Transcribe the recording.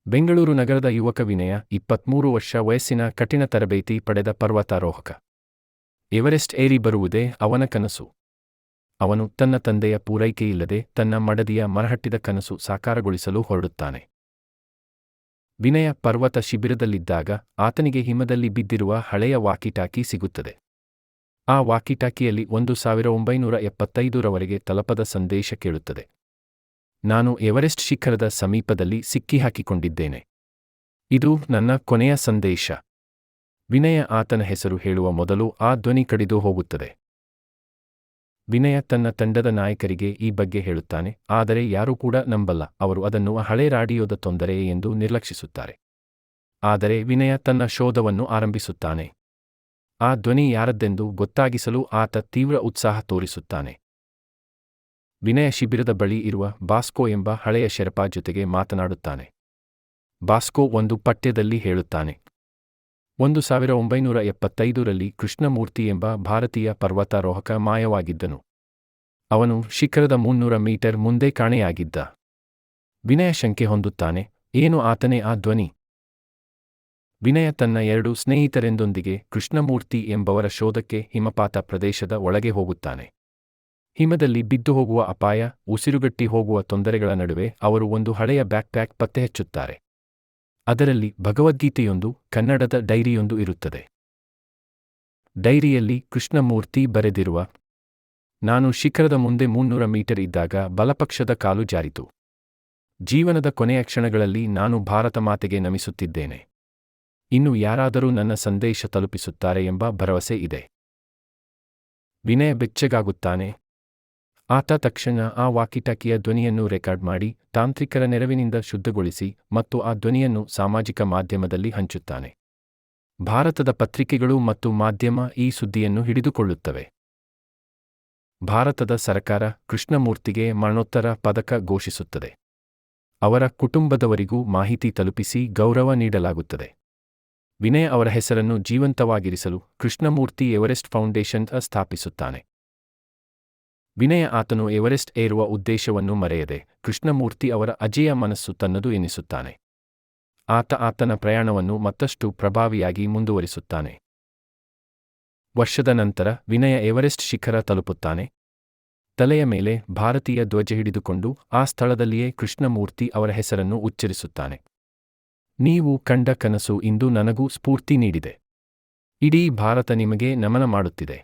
ಬೆಂಗಳೂರು ನಗರದ ಯುವಕ ವಿನಯ, 23 ವರ್ಷ ವಯಸ್ಸಿನ ಕಠಿಣ ತರಬೇತಿ ಪಡೆದ ಪರ್ವತಾರೋಹಕ. ಎವರೆಸ್ಟ್ ಏರಿ ಬರುವುದೇ ಅವನ ಕನಸು. ಅವನು ತನ್ನ ತಂದೆಯ ಪೂರೈಕೆಯಿಲ್ಲದೆ ತನ್ನ ಮಡದಿಯ ಮರಹಟ್ಟಿದ ಕನಸು ಸಾಕಾರಗೊಳಿಸಲು ಹೊರಡುತ್ತಾನೆ. ವಿನಯ ಪರ್ವತ ಶಿಬಿರದಲ್ಲಿದ್ದಾಗ ಆತನಿಗೆ ಹಿಮದಲ್ಲಿ ಬಿದ್ದಿರುವ ಹಳೆಯ ವಾಕಿಟಾಕಿ ಸಿಗುತ್ತದೆ. ಆ ವಾಕಿಟಾಕಿಯಲ್ಲಿ 1975ರವರೆಗೆ ತಲುಪದ ಸಂದೇಶ ಕೇಳುತ್ತದೆ. ನಾನು ಎವರೆಸ್ಟ್ ಶಿಖರದ ಸಮೀಪದಲ್ಲಿ ಸಿಕ್ಕಿಹಾಕಿಕೊಂಡಿದ್ದೇನೆ. ಇದು ನನ್ನ ಕೊನೆಯ ಸಂದೇಶ. ವಿನಯ ಆತನ ಹೆಸರು ಹೇಳುವ ಮೊದಲು ಆ ಧ್ವನಿ ಕಡಿದು ಹೋಗುತ್ತದೆ. ವಿನಯ ತನ್ನ ತಂಡದ ನಾಯಕರಿಗೆ ಈ ಬಗ್ಗೆ ಹೇಳುತ್ತಾನೆ, ಆದರೆ ಯಾರೂ ಕೂಡ ನಂಬಲ್ಲ. ಅವರು ಅದನ್ನು ಹಳೆ ರೇಡಿಯೋದ ತೊಂದರೆ ಎಂದು ನಿರ್ಲಕ್ಷಿಸುತ್ತಾರೆ. ಆದರೆ ವಿನಯ ತನ್ನ ಶೋಧವನ್ನು ಆರಂಭಿಸುತ್ತಾನೆ. ಆ ಧ್ವನಿ ಯಾರದ್ದೆಂದು ಗೊತ್ತಾಗಿಸಲು ಆತ ತೀವ್ರ ಉತ್ಸಾಹ ತೋರಿಸುತ್ತಾನೆ. ವಿನಯ ಶಿಬಿರದ ಬಳಿ ಇರುವ ಬಾಸ್ಕೋ ಎಂಬ ಹಳೆಯ ಶೆರ್ಪಾ ಜೊತೆಗೆ ಮಾತನಾಡುತ್ತಾನೆ. ಬಾಸ್ಕೋ ಒಂದು ಪಠ್ಯದಲ್ಲಿ ಹೇಳುತ್ತಾನೆ, 1975ರಲ್ಲಿ ಕೃಷ್ಣಮೂರ್ತಿ ಎಂಬ ಭಾರತೀಯ ಪರ್ವತಾರೋಹಕ ಮಾಯವಾಗಿದ್ದನು. ಅವನು ಶಿಖರದ 300 ಮೀಟರ್ ಮುಂದೆ ಕಾಣೆಯಾಗಿದ್ದ. ವಿನಯ ಶಂಕೆ ಹೊಂದುತ್ತಾನೆ, ಏನು ಆತನೇ ಆ ಧ್ವನಿ? ವಿನಯ ತನ್ನ 2 ಸ್ನೇಹಿತರೆಂದೊಂದಿಗೆ ಕೃಷ್ಣಮೂರ್ತಿ ಎಂಬವರ ಶೋಧಕ್ಕೆ ಹಿಮಪಾತ ಪ್ರದೇಶದ ಒಳಗೆ ಹೋಗುತ್ತಾನೆ. ಹಿಮದಲ್ಲಿ ಬಿದ್ದು ಹೋಗುವ ಅಪಾಯ, ಉಸಿರುಗಟ್ಟಿ ಹೋಗುವ ತೊಂದರೆಗಳ ನಡುವೆ ಅವರು ಒಂದು ಹಳೆಯ ಬ್ಯಾಕ್ಪ್ಯಾಕ್ ಪತ್ತೆಹಚ್ಚುತ್ತಾರೆ. ಅದರಲ್ಲಿ ಭಗವದ್ಗೀತೆಯೊಂದು, ಕನ್ನಡದ ಡೈರಿಯೊಂದು ಇರುತ್ತದೆ. ಡೈರಿಯಲ್ಲಿ ಕೃಷ್ಣಮೂರ್ತಿ ಬರೆದಿರುವ, ನಾನು ಶಿಖರದ ಮುಂದೆ 300 ಮೀಟರ್ ಇದ್ದಾಗ ಬಲಪಕ್ಷದ ಕಾಲು ಜಾರಿತು. ಜೀವನದ ಕೊನೆಯ ಕ್ಷಣಗಳಲ್ಲಿ ನಾನು ಭಾರತ ಮಾತೆಗೆ ನಮಿಸುತ್ತಿದ್ದೇನೆ. ಇನ್ನು ಯಾರಾದರೂ ನನ್ನ ಸಂದೇಶ ತಲುಪಿಸುತ್ತಾರೆ ಎಂಬ ಭರವಸೆ ಇದೆ. ವಿನಯ ಬೆಚ್ಚಗಾಗುತ್ತಾನೆ. ಆತ ತಕ್ಷಣ ಆ ವಾಕಿಟಾಕಿಯ ಧ್ವನಿಯನ್ನು ರೆಕಾರ್ಡ್ ಮಾಡಿ, ತಾಂತ್ರಿಕರ ನೆರವಿನಿಂದ ಶುದ್ಧಗೊಳಿಸಿ ಮತ್ತು ಆ ಧ್ವನಿಯನ್ನು ಸಾಮಾಜಿಕ ಮಾಧ್ಯಮದಲ್ಲಿ ಹಂಚುತ್ತಾನೆ. ಭಾರತದ ಪತ್ರಿಕೆಗಳು ಮತ್ತು ಮಾಧ್ಯಮ ಈ ಸುದ್ದಿಯನ್ನು ಹಿಡಿದುಕೊಳ್ಳುತ್ತವೆ. ಭಾರತದ ಸರ್ಕಾರ ಕೃಷ್ಣಮೂರ್ತಿಗೆ ಮರಣೋತ್ತರ ಪದಕ ಘೋಷಿಸುತ್ತದೆ. ಅವರ ಕುಟುಂಬದವರಿಗೂ ಮಾಹಿತಿ ತಲುಪಿಸಿ ಗೌರವ ನೀಡಲಾಗುತ್ತದೆ. ವಿನಯ ಅವರ ಹೆಸರನ್ನು ಜೀವಂತವಾಗಿರಿಸಲು ಕೃಷ್ಣಮೂರ್ತಿ ಎವರೆಸ್ಟ್ ಫೌಂಡೇಶನ್ ಸ್ಥಾಪಿಸುತ್ತಾನೆ. ವಿನಯ ಆತನು ಎವರೆಸ್ಟ್ ಏರುವ ಉದ್ದೇಶವನ್ನು ಮರೆಯದೆ ಕೃಷ್ಣಮೂರ್ತಿ ಅವರ ಅಜೇಯ ಮನಸ್ಸು ತನ್ನದು ಎನ್ನಿಸುತ್ತಾನೆ. ಆತನ ಪ್ರಯಾಣವನ್ನು ಮತ್ತಷ್ಟು ಪ್ರಭಾವಿಯಾಗಿ ಮುಂದುವರಿಸುತ್ತಾನೆ. ವರ್ಷದ ನಂತರ ವಿನಯ ಎವರೆಸ್ಟ್ ಶಿಖರ ತಲುಪುತ್ತಾನೆ. ತಲೆಯ ಮೇಲೆ ಭಾರತೀಯ ಧ್ವಜ ಹಿಡಿದುಕೊಂಡು ಆ ಸ್ಥಳದಲ್ಲಿಯೇ ಕೃಷ್ಣಮೂರ್ತಿ ಅವರ ಹೆಸರನ್ನು ಉಚ್ಚರಿಸುತ್ತಾನೆ. ನೀವು ಕಂಡ ಕನಸು ಇಂದು ನನಗೂ ಸ್ಫೂರ್ತಿ ನೀಡಿದೆ. ಇಡೀ ಭಾರತ ನಿಮಗೆ ನಮನ ಮಾಡುತ್ತಿದೆ.